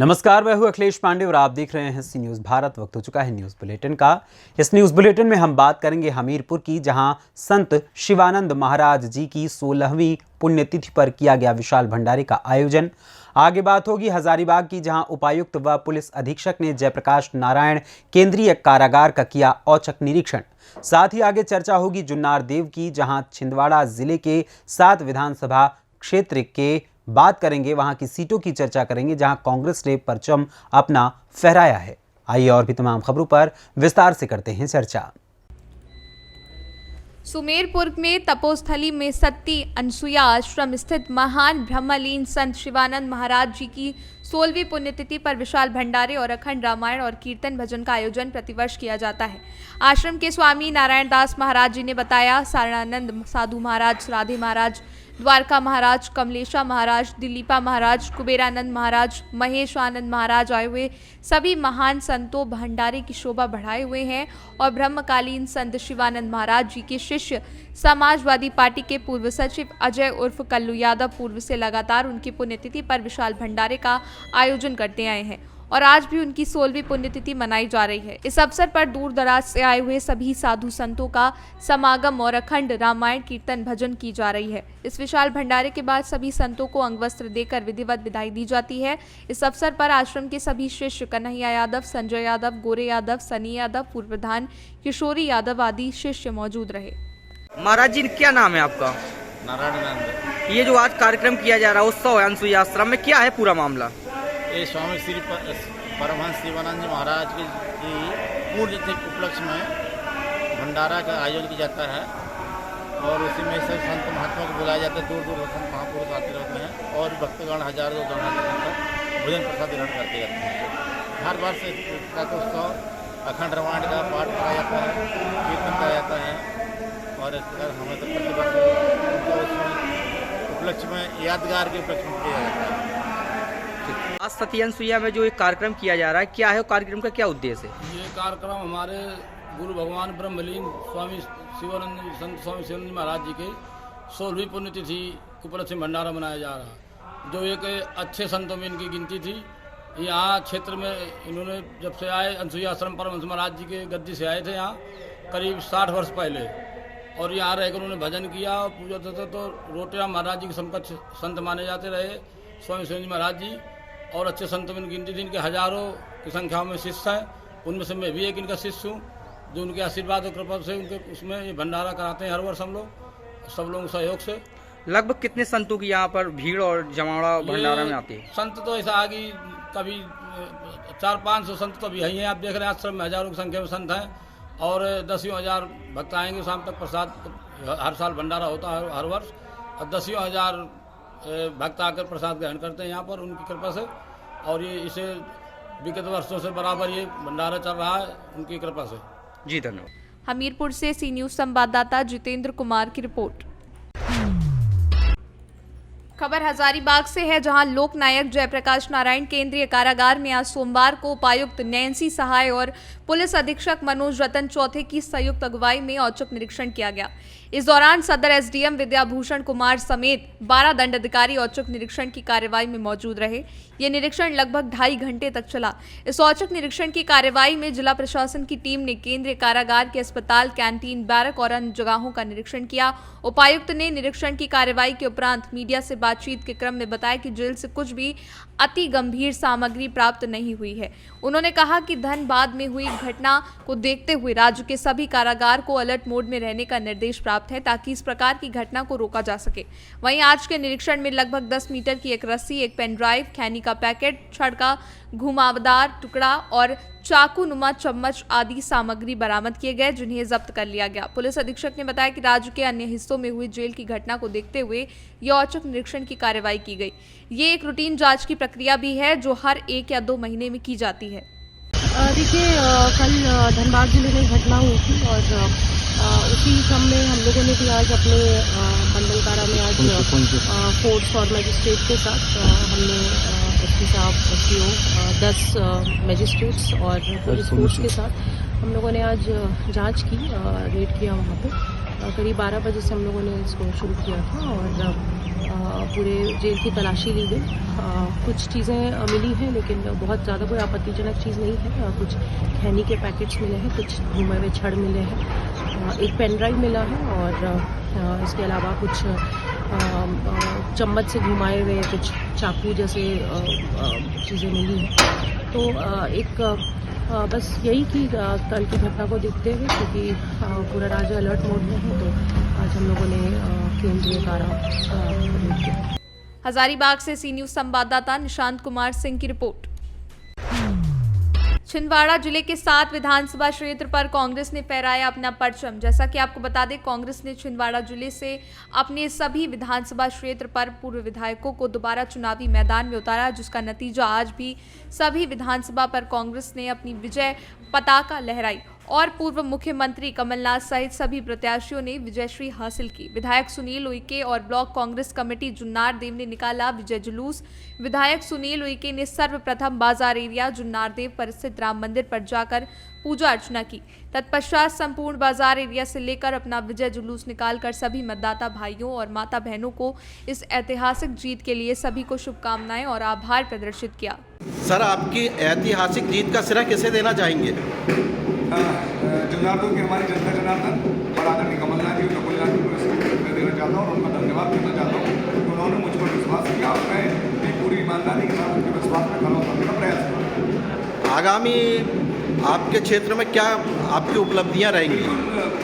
नमस्कार, मैं हूं अखिलेश पांडे और आप देख रहे हैं सी न्यूज़ भारत। वक्त हो चुका है न्यूज़ बुलेटिन का। इस न्यूज़ बुलेटिन में हम बात करेंगे हमीरपुर की, जहां संत शिवानंद महाराज जी की 16वीं पुण्यतिथि पर किया गया विशाल भंडारे का आयोजन। आगे बात होगी हजारीबाग की, जहां उपायुक्त व पुलिस अधीक्षक ने जयप्रकाश नारायण केंद्रीय कारागार का किया औचक निरीक्षण। साथ ही आगे चर्चा होगी जुन्नार देव की, जहां छिंदवाड़ा जिले के 7 विधानसभा क्षेत्र के बात करेंगे, वहां की सीटों की चर्चा करेंगे जहां कांग्रेस ने परचम अपना फहराया है। आइए और भी तमाम खबरों पर विस्तार से करते हैं चर्चा। सुमेरपुर में तपोस्थली में सती अनसुया आश्रम स्थित महान ब्रह्मलीन संत शिवानंद महाराज जी की 16वीं पुण्यतिथि पर विशाल भंडारे और अखंड रामायण और कीर्तन भजन का आयोजन प्रतिवर्ष किया जाता है। आश्रम के स्वामी नारायण दास महाराज जी ने बताया, सारणानंद साधु महाराज, राधे महाराज, द्वारका महाराज, कमलेशा महाराज, दिलीपा महाराज, कुबेरानंद महाराज, महेश आनंद महाराज आए हुए सभी महान संतों भंडारे की शोभा बढ़ाए हुए हैं और ब्रह्मकालीन संत शिवानंद महाराज जी के शिष्य समाजवादी पार्टी के पूर्व सचिव अजय उर्फ कल्लू यादव पूर्व से लगातार उनकी पुण्यतिथि पर विशाल भंडारे का आयोजन करते आए हैं और आज भी उनकी 16वीं पुण्यतिथि मनाई जा रही है। इस अवसर पर दूर दराज से आए हुए सभी साधु संतों का समागम और अखंड रामायण कीर्तन भजन की जा रही है। इस विशाल भंडारे के बाद सभी संतों को अंगवस्त्र देकर विधिवत विदाई दी जाती है। इस अवसर पर आश्रम के सभी शिष्य कन्हैया यादव, संजय यादव, गोरे यादव, सनी यादव, पूर्व प्रधान किशोरी यादव आदि शिष्य मौजूद रहे। महाराज जी, क्या नाम है आपका? नारायण। ये जो आज कार्यक्रम किया जा रहा है उत्सव है अनसुईया आश्रम में, क्या है पूरा मामला? ये स्वामी श्री परमहंस शिवानंद जी महाराज की पूर्णतिथि के उपलक्ष्य में भंडारा का आयोजन किया जाता है और उसी में सब संत महात्मा को बुलाए जाते हैं। दूर दूर संत महापुरुष आते रहते हैं और भक्तगण हजारों भोजन प्रसाद ग्रहण करते रहते हैं। हर वर्ष का उत्सव अखंड रामायण का पाठ कराया जाता है, कीर्तन कराया जाता है और इस प्रकार हमें तो प्रतिवर्ष उपलक्ष्य में यादगार के उपलक्ष्य में किया जाता है। आज सती अनसुईया में जो एक कार्यक्रम किया जा रहा है, क्या है कार्यक्रम का क्या उद्देश्य है? ये कार्यक्रम हमारे गुरु भगवान ब्रह्मलीन स्वामी शिवानंद संत स्वामी शिवानंद महाराज जी के 16वीं पुण्यतिथि के उपलक्ष्य में भंडारा मनाया जा रहा है, जो एक अच्छे संतों में इनकी गिनती थी। यहाँ क्षेत्र में इन्होंने जब से आए अनसुईया आश्रम परमहंस महाराज जी के गद्दी से आए थे यहाँ करीब 60 वर्ष पहले, और यहाँ रहकर उन्होंने भजन किया और पूजा करते। तो रोटिया महाराज जी के समकक्ष संत माने जाते रहे स्वामी शिवानंद महाराज जी, और अच्छे संतों में गिनती थी। इनके हजारों की संख्या में शिष्य हैं, उनमें से मैं भी एक इनका शिष्य हूँ, जो उनके आशीर्वाद और कृपा से उनके उसमें ये भंडारा कराते हैं हर वर्ष हम लोग सब लोगों के सहयोग से। लगभग कितने संतों की यहाँ पर भीड़ और जमावड़ा भंडारा में आती है? संत तो ऐसा आगे कभी 400-500 संत तो अभी हैं। आप देख रहे हैं आश्रम में हजारों की संख्या में संत हैं और 10,000 भक्त आएंगे शाम तक। प्रसाद हर साल भंडारा होता है हर वर्ष, और 10,000 भक्त आकर प्रसाद ग्रहण करते हैं यहाँ पर उनकी कृपा से। और ये इसे विगत वर्षों से बराबर ये भंडारा चल रहा है उनकी कृपा से। जी धन्यवाद। हमीरपुर से सी न्यूज़ संवाददाता जितेंद्र कुमार की रिपोर्ट। खबर हजारीबाग से है, जहां लोक नायक जयप्रकाश नारायण केंद्रीय कारागार में आज सोमवार को उपायुक्त नैन्सी सहाय और पुलिस अधीक्षक मनोज रतन चौथे की संयुक्त अगुवाई में औचक निरीक्षण किया गया। इस दौरान सदर एसडीएम विद्याभूषण कुमार समेत 12 दंडाधिकारी औचक निरीक्षण की कार्यवाही में मौजूद रहे। ये निरीक्षण लगभग 2.5 घंटे तक चला। इस औचक निरीक्षण की कार्यवाही में जिला प्रशासन की टीम ने केंद्रीय कारागार के अस्पताल, कैंटीन, बैरक और अन्य जगहों का निरीक्षण किया। उपायुक्त ने निरीक्षण की कार्यवाही के उपरांत मीडिया से बातचीत के क्रम में बताया कि जेल से कुछ भी अति गंभीर सामग्री प्राप्त नहीं हुई है। उन्होंने कहा कि धनबाद में हुई घटना को देखते हुए राज्य के सभी कारागार को अलर्ट मोड में रहने का निर्देश प्राप्त है, ताकि इस प्रकार की घटना को रोका जा सके। वहीं आज के निरीक्षण में लगभग 10 मीटर की एक रस्सी, एक पेन ड्राइव, खैनी का पैकेट, छड़ का घुमावदार टुकड़ा और चाकू नुमा चम्मच आदि सामग्री बरामद किए गए, जिन्हें जब्त कर लिया गया। पुलिस अधीक्षक ने बताया कि राज्य के अन्य हिस्सों में हुई जेल की घटना को देखते हुए यह औचक निरीक्षण की कार्रवाई की गई। ये एक रूटीन जांच की प्रक्रिया भी है, जो हर 1 या 2 महीने में की जाती है। देखिए, कल धनबाद जिले में घटना हुई थी और उसी क्रम में हम लोगों ने भी आज अपने मंडलकारा में आज फोर्स और मजिस्ट्रेट के साथ हमने एसपी साहब, एसपीओ, 10 मजिस्ट्रेट्स और पुलिस फोर्स के साथ हम लोगों ने आज जांच की, रेड किया वहाँ पे। करीब 12 बजे से हम लोगों ने इसको शुरू किया था और पूरे जेल की तलाशी ली गई। कुछ चीज़ें मिली हैं लेकिन बहुत ज़्यादा कोई आपत्तिजनक चीज़ नहीं है। कुछ खैनी के पैकेट्स मिले हैं, कुछ घुमे हुए छड़ मिले हैं, एक पेन ड्राइव मिला है और इसके अलावा कुछ चम्मच से घुमाए हुए कुछ चाकू जैसे चीज़ें मिली हैं। तो बस यही कि कल की घटना को देखते हुए क्योंकि पूरा राज्य अलर्ट मोड में है, तो आज हम लोगों ने केंद्रीय कारा प्रयोग किया। हजारीबाग से सी न्यूज संवाददाता निशांत कुमार सिंह की रिपोर्ट। छिंदवाड़ा जिले के 7 विधानसभा क्षेत्र पर कांग्रेस ने फहराया अपना परचम। जैसा कि आपको बता दें, कांग्रेस ने छिंदवाड़ा जिले से अपने सभी विधानसभा क्षेत्र पर पूर्व विधायकों को दोबारा चुनावी मैदान में उतारा, जिसका नतीजा आज भी सभी विधानसभा पर कांग्रेस ने अपनी विजय पताका लहराई और पूर्व मुख्यमंत्री कमलनाथ सहित सभी प्रत्याशियों ने विजयश्री हासिल की। विधायक सुनील उइके और ब्लॉक कांग्रेस कमेटी जुन्नार देव ने निकाला विजय जुलूस। विधायक सुनील उइके ने सर्वप्रथम बाजार एरिया जुन्नार देव पर स्थित राम मंदिर पर जाकर पूजा अर्चना की। तत्पश्चात संपूर्ण बाजार एरिया से लेकर अपना विजय जुलूस निकालकर सभी मतदाता भाइयों और माता बहनों को इस ऐतिहासिक जीत के लिए सभी को शुभकामनाएं और आभार प्रदर्शित किया। सर, आपकी ऐतिहासिक जीत का श्रेय किसे देना चाहेंगे? जुन्नारदेव की हमारी जनता जनार्दन और आदरणीय कमलनाथ जी और कमलनाथ जी को मैं देना चाहता हूँ और उनका धन्यवाद करना चाहता हूँ कि उन्होंने मुझ पर विश्वास किया और मैं एक पूरी ईमानदारी के साथ उनके विश्वास में खड़ा उतरने का प्रयास करूँ। आगामी आपके क्षेत्र में क्या आपकी उपलब्धियां रहेंगी?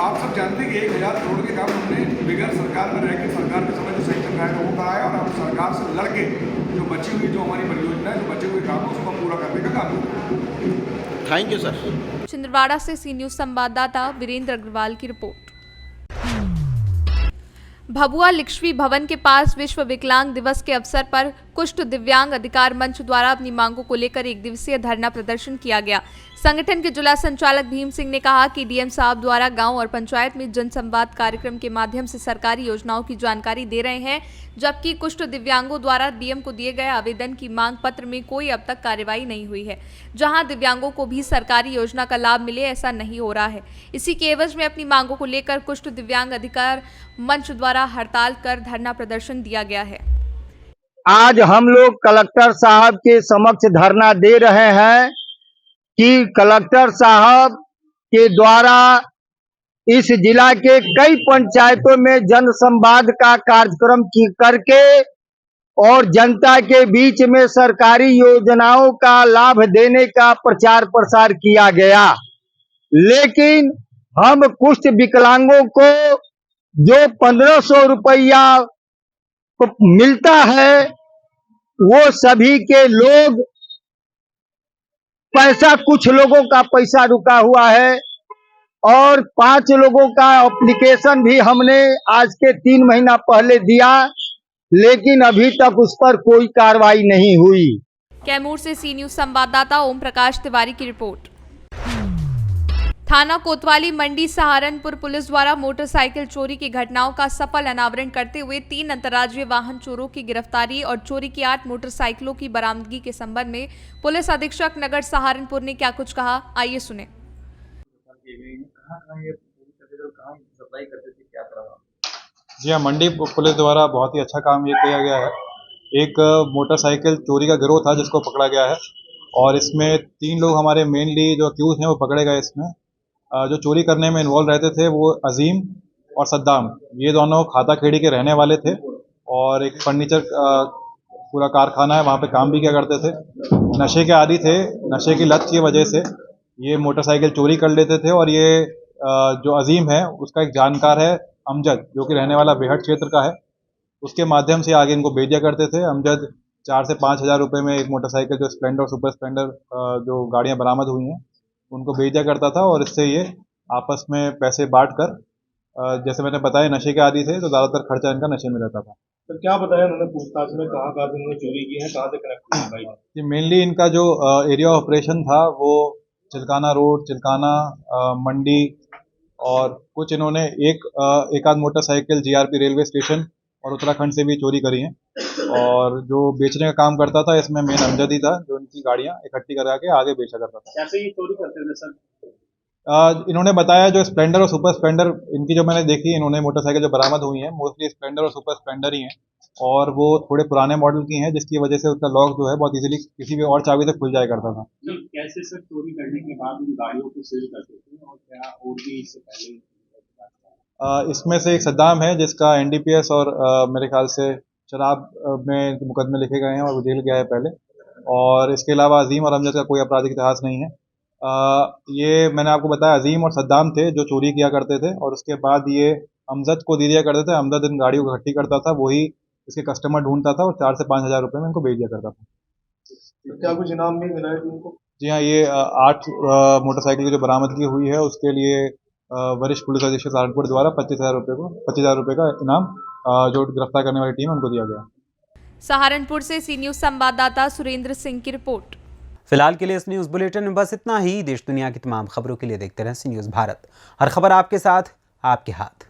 आप सब जानते हैं कि 1000 करोड़ के काम हमने बगैर सरकार में रह के सरकार के समय जो सही कराया वो कराया और अब सरकार से लड़के जो बची हुई जो हमारी परियोजना है, जो बचे हुए काम है उसको हम पूरा करने का काम करें। Thank you sir. छिंदवाड़ा से सी न्यूज संवाददाता वीरेंद्र अग्रवाल की रिपोर्ट। भभुआ लिक्ष्मी भवन के पास विश्व विकलांग दिवस के अवसर पर कुष्ठ दिव्यांग अधिकार मंच द्वारा अपनी मांगों को लेकर एक दिवसीय धरना प्रदर्शन किया गया। संगठन के जिला संचालक भीम सिंह ने कहा कि डीएम साहब द्वारा गांव और पंचायत में जनसंवाद कार्यक्रम के माध्यम से सरकारी योजनाओं की जानकारी दे रहे हैं, जबकि कुष्ठ दिव्यांगों द्वारा डीएम को दिए गए आवेदन की मांग पत्र में कोई अब तक कार्रवाई नहीं हुई है। जहां दिव्यांगों को भी सरकारी योजना का लाभ मिले, ऐसा नहीं हो रहा है। इसी के एवज में अपनी मांगों को लेकर कुष्ठ दिव्यांग अधिकार मंच द्वारा हड़ताल कर धरना प्रदर्शन दिया गया है। आज हम लोग कलेक्टर साहब के समक्ष धरना दे रहे हैं कि कलेक्टर साहब के द्वारा इस जिला के कई पंचायतों में जन संवाद का कार्यक्रम करके और जनता के बीच में सरकारी योजनाओं का लाभ देने का प्रचार प्रसार किया गया, लेकिन हम कुष्ठ विकलांगों को जो 1500 रुपया मिलता है वो सभी के लोग पैसा, कुछ लोगों का पैसा रुका हुआ है और 5 लोगों का एप्लीकेशन भी हमने आज के 3 महीना पहले दिया, लेकिन अभी तक उस पर कोई कार्रवाई नहीं हुई। कैमूर से सी न्यूज संवाददाता ओम प्रकाश तिवारी की रिपोर्ट। थाना कोतवाली मंडी सहारनपुर पुलिस द्वारा मोटरसाइकिल चोरी की घटनाओं का सफल अनावरण करते हुए 3 अंतर्राज्यीय वाहन चोरों की गिरफ्तारी और चोरी की 8 मोटरसाइकिलों की बरामदगी के संबंध में पुलिस अधीक्षक नगर सहारनपुर ने क्या कुछ कहा, आइए सुने। जी हाँ, मंडी पुलिस द्वारा बहुत ही अच्छा काम ये किया गया है। एक मोटरसाइकिल चोरी का गिरोह था जिसको पकड़ा गया है और इसमें 3 लोग हमारे मेनली जो अक्यूज हैं वो पकड़े गए। इसमें जो चोरी करने में इन्वॉल्व रहते थे वो अजीम और सद्दाम, ये दोनों खाता खेड़ी के रहने वाले थे और एक फर्नीचर पूरा कारखाना है वहाँ पे काम भी किया करते थे। नशे के आदी थे, नशे की लत की वजह से ये मोटरसाइकिल चोरी कर लेते थे और ये जो अजीम है उसका एक जानकार है अमजद, जो कि रहने वाला बेहट क्षेत्र का है, उसके माध्यम से आगे इनको भेज दिया करते थे। अमजद 4 से 5 हज़ार रुपये में एक मोटरसाइकिल जो स्प्लेंडर, सुपर स्प्लेंडर जो गाड़ियाँ बरामद हुई हैं उनको भेज दिया करता था और इससे ये आपस में पैसे बांट कर, जैसे मैंने बताया नशे के आदी थे तो ज़्यादातर खर्चा इनका नशे में रहता था। तो क्या बताया उन्होंने पूछताछ में, कहाँ से उन्होंने चोरी की है, कहाँ से कनेक्ट किया है? ये मेनली इनका जो एरिया ऑपरेशन था वो चिल्काना रोड, चिल्काना, मंडी और कुछ इन्होंने एक आध मोटरसाइकिल जीआरपी रेलवे स्टेशन और उत्तराखंड से भी चोरी करी हैं। और जो बेचने का काम करता था इसमें मेन अमजद ही था, जो इनकी गाड़ियाँ इकट्ठी करा के आगे बेचा करता था। कैसे ये चोरी करते थे सर? इन्होंने बताया जो स्प्लेंडर और सुपर स्प्लेंडर इनकी जो मैंने देखी, इन्होंने मोटरसाइकिल जो बरामद हुई हैं मोस्टली स्प्लेंडर और सुपर स्प्लेंडर ही हैं और वो थोड़े पुराने मॉडल की हैं, जिसकी वजह से उसका लॉक जो है बहुत इजीली किसी भी और चाबी से खुल जाया करता था। कैसे सर चोरी करने के बाद उन गाड़ियों को सील करते थे और क्या और भी इससे पहले? इसमें से एक सद्दाम है जिसका एनडीपीएस और मेरे ख्याल से शराब में मुकदमे लिखे गए हैं और वो जेल गया है पहले, और इसके अलावा अजीम और अमजद का कोई आपराधिक इतिहास नहीं है। ये मैंने आपको बताया अजीम और सद्दाम थे जो चोरी किया करते थे और उसके बाद ये अमजद को दे दिया करते थे। अमजद इन गाड़ियों को इकट्ठी करता था, वही इसके कस्टमर ढूंढता था और 4 से 5 हज़ार रुपये में इनको बेच दिया करता था। क्या कुछ इनाम भी मिला है उनको? जी हाँ, ये 8 मोटरसाइकिल की जो बरामदगी हुई है उसके लिए वरिष्ठ पुलिस अधीक्षक सहारनपुर द्वारा 25,000 रुपये का इनाम जो गिरफ्तार करने वाली टीम है उनको दिया गया। सहारनपुर से सी न्यूज संवाददाता सुरेंद्र सिंह की रिपोर्ट। फिलहाल के लिए इस न्यूज़ बुलेटिन में बस इतना ही। देश दुनिया की तमाम खबरों के लिए देखते रहें सी न्यूज़ भारत। हर खबर आपके साथ, आपके हाथ।